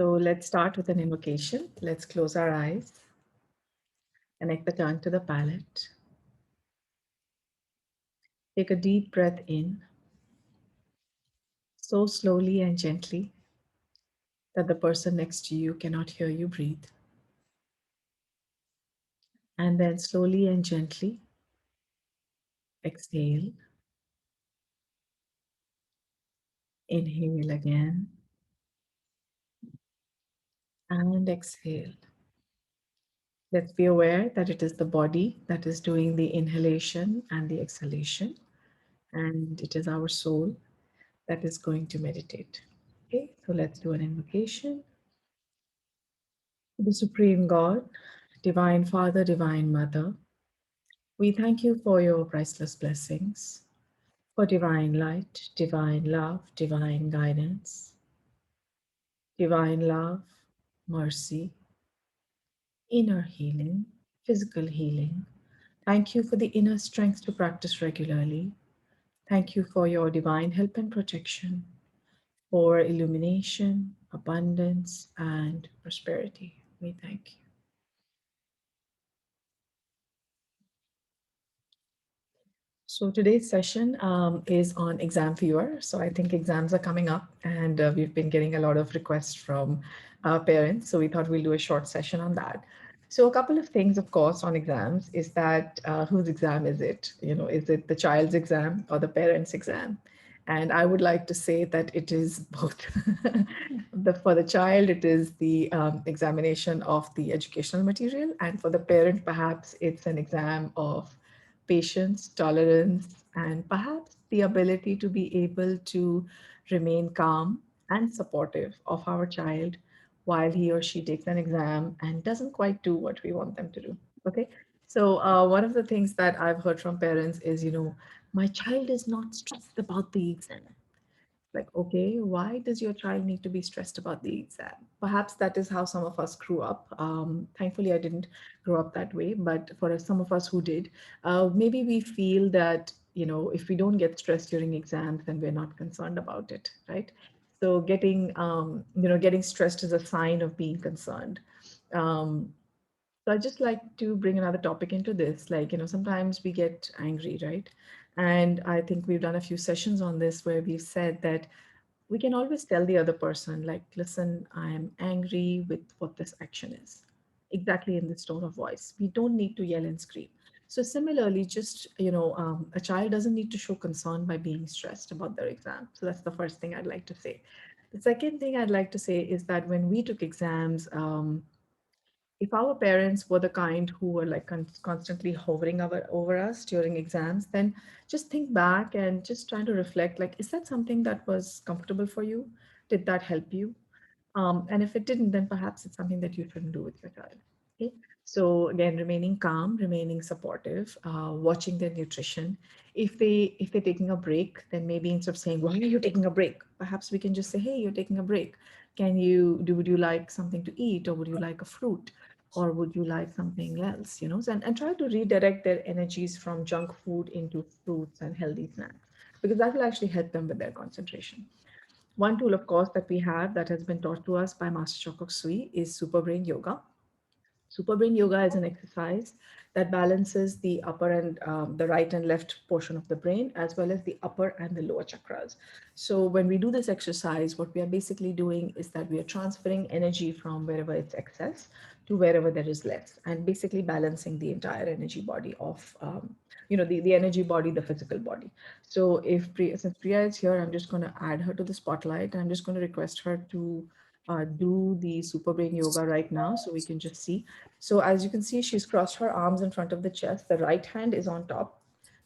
So let's start with an invocation. Let's close our eyes, connect the tongue to the palate. Take a deep breath in, so slowly and gently that the person next to you cannot hear you breathe. And then slowly and gently exhale, inhale again, and exhale. Let's be aware that it is the body that is doing the inhalation and the exhalation, and it is our soul that is going to meditate. Okay, so let's do an invocation. The Supreme God, Divine Father, Divine Mother, we thank you for your priceless blessings, for divine light, divine love, divine guidance, divine love, mercy, inner healing, physical healing. Thank you for the inner strength to practice regularly. Thank you for your divine help and protection, for illumination, abundance, and prosperity. We thank you. So today's session is on exam fever. So I think exams are coming up, and we've been getting a lot of requests from parents. So we thought we'll do a short session on that. So a couple of things, of course, on exams is that whose exam is it? You know, is it the child's exam or the parent's exam? And I would like to say that it is both. For the child, it is the examination of the educational material, and for the parent, perhaps it's an exam of patience, tolerance, and perhaps the ability to be able to remain calm and supportive of our child while he or she takes an exam and doesn't quite do what we want them to do. Okay. So, one of the things that I've heard from parents is, my child is not stressed about the exam. Like, okay, why does your child need to be stressed about the exam? Perhaps that is how some of us grew up. Thankfully, I didn't grow up that way, but for some of us who did, maybe we feel that, if we don't get stressed during exams, then we're not concerned about it, right? So getting stressed is a sign of being concerned. Um, so I just like to bring another topic into this. Like, sometimes we get angry, right? And I think we've done a few sessions on this where we've said that we can always tell the other person, like, listen, I'm angry with what this action is, exactly in this tone of voice. We don't need to yell and scream. So similarly, just, a child doesn't need to show concern by being stressed about their exam. So that's the first thing I'd like to say. The second thing I'd like to say is that when we took exams, if our parents were the kind who were like constantly hovering over us during exams, then just think back and just try to reflect, like, is that something that was comfortable for you? Did that help you? And if it didn't, then perhaps it's something that you shouldn't do with your child. Okay. So again, remaining calm, remaining supportive, watching their nutrition. If they're taking a break, then maybe instead of saying, "Why are you taking a break?" perhaps we can just say, "Hey, you're taking a break. Would you like something to eat, or would you like a fruit, or would you like something else?" And try to redirect their energies from junk food into fruits and healthy snacks, because that will actually help them with their concentration. One tool, of course, that we have that has been taught to us by Master Chokok Sui is Super Brain Yoga. Super Brain Yoga is an exercise that balances the upper and the right and left portion of the brain, as well as the upper and the lower chakras. So when we do this exercise, what we are basically doing is that we are transferring energy from wherever it's excess to wherever there is less, and basically balancing the entire energy body of, the energy body, the physical body. So since Priya is here, I'm just going to add her to the spotlight. I'm just going to request her to do the super brain yoga right now so we can just see. So as you can see, she's crossed her arms in front of the chest. The right hand is on top.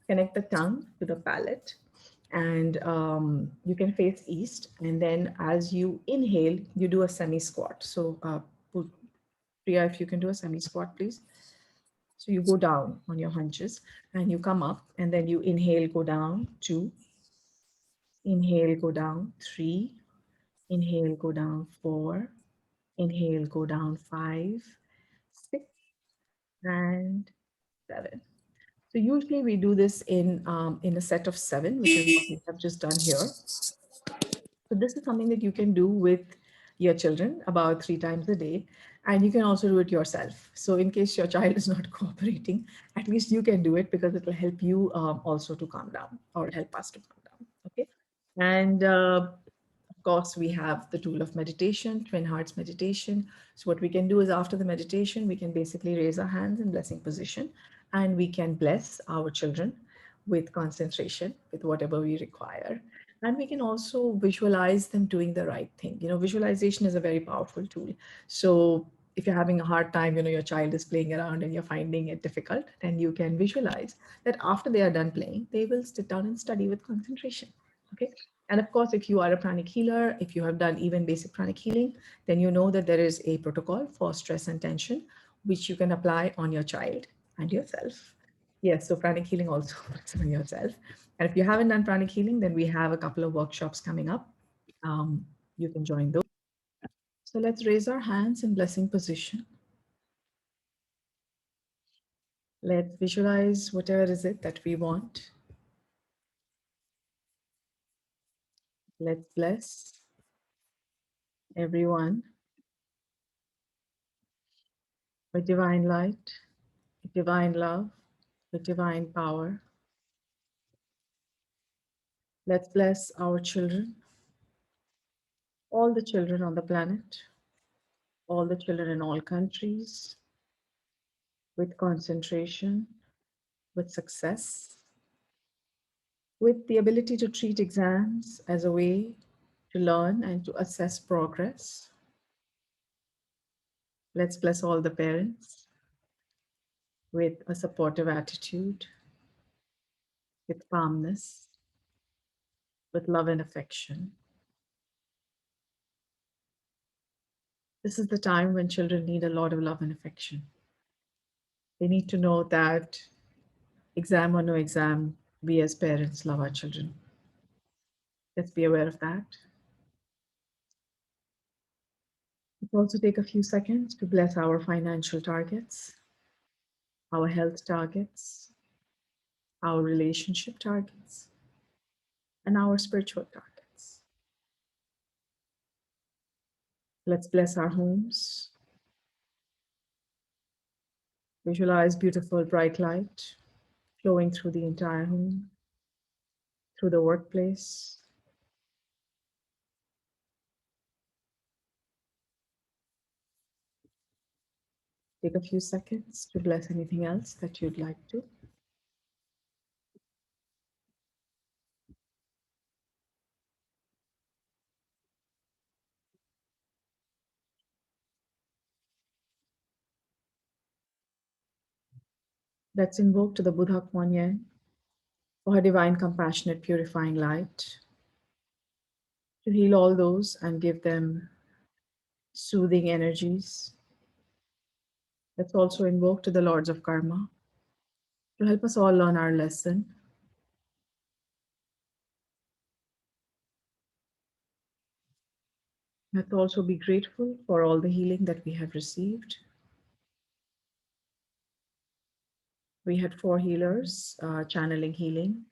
Connect the tongue to the palate, and you can face east. And then as you inhale, you do a semi squat. So Priya, if you can do a semi squat, please. So you go down on your hunches and you come up, and then you inhale, go down, 2, inhale, go down, 3, inhale, go down, 4, inhale, go down, 5, 6, and 7. So usually we do this in a set of 7, which is what we have just done here. So this is something that you can do with your children about 3 times a day. And you can also do it yourself. So in case your child is not cooperating, at least you can do it because it will help you also to calm down or help us to calm down. Okay. And of course, we have the tool of meditation, twin hearts meditation. So, what we can do is after the meditation, we can basically raise our hands in blessing position and we can bless our children with concentration, with whatever we require. And we can also visualize them doing the right thing. Visualization is a very powerful tool. So, if you're having a hard time, your child is playing around and you're finding it difficult, then you can visualize that after they are done playing, they will sit down and study with concentration. Okay. And of course, if you are a pranic healer, if you have done even basic pranic healing, then you know that there is a protocol for stress and tension, which you can apply on your child and yourself. Yes, so pranic healing also works on yourself. And if you haven't done pranic healing, then we have a couple of workshops coming up. You can join those. So let's raise our hands in blessing position. Let's visualize whatever is it that we want. Let's bless everyone with divine light, with divine love, with divine power. Let's bless our children, all the children on the planet, all the children in all countries, with concentration, with success, with the ability to treat exams as a way to learn and to assess progress. Let's bless all the parents with a supportive attitude, with calmness, with love and affection. This is the time when children need a lot of love and affection. They need to know that exam or no exam, we as parents love our children. Let's be aware of that. Let's also take a few seconds to bless our financial targets, our health targets, our relationship targets, and our spiritual targets. Let's bless our homes. Visualize beautiful bright light flowing through the entire home, through the workplace. Take a few seconds to bless anything else that you'd like to. Let's invoke to the Buddha Kuan Yin for her divine, compassionate, purifying light to heal all those and give them soothing energies. Let's also invoke to the Lords of Karma to help us all learn our lesson. Let's also be grateful for all the healing that we have received. We had 4 healers channeling healing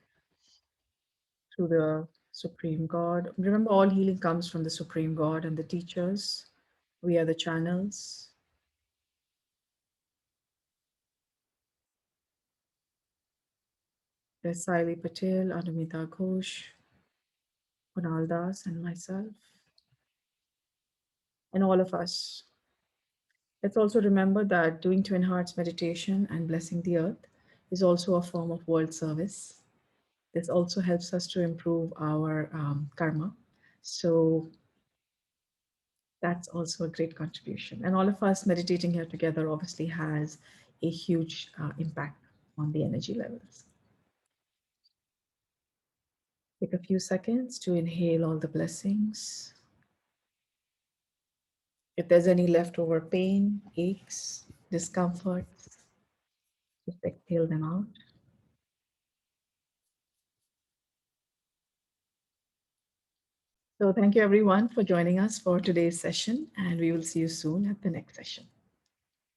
through the Supreme God. Remember, all healing comes from the Supreme God and the teachers. We are the channels. There's Saili Patel, Anumita Ghosh, Kunal Das, and myself, and all of us. Let's also remember that doing Twin Hearts meditation and blessing the earth is also a form of world service. This also helps us to improve our karma. So that's also a great contribution. And all of us meditating here together obviously has a huge impact on the energy levels. Take a few seconds to inhale all the blessings. If there's any leftover pain, aches, discomforts, just exhale them out. So thank you everyone for joining us for today's session, and we will see you soon at the next session.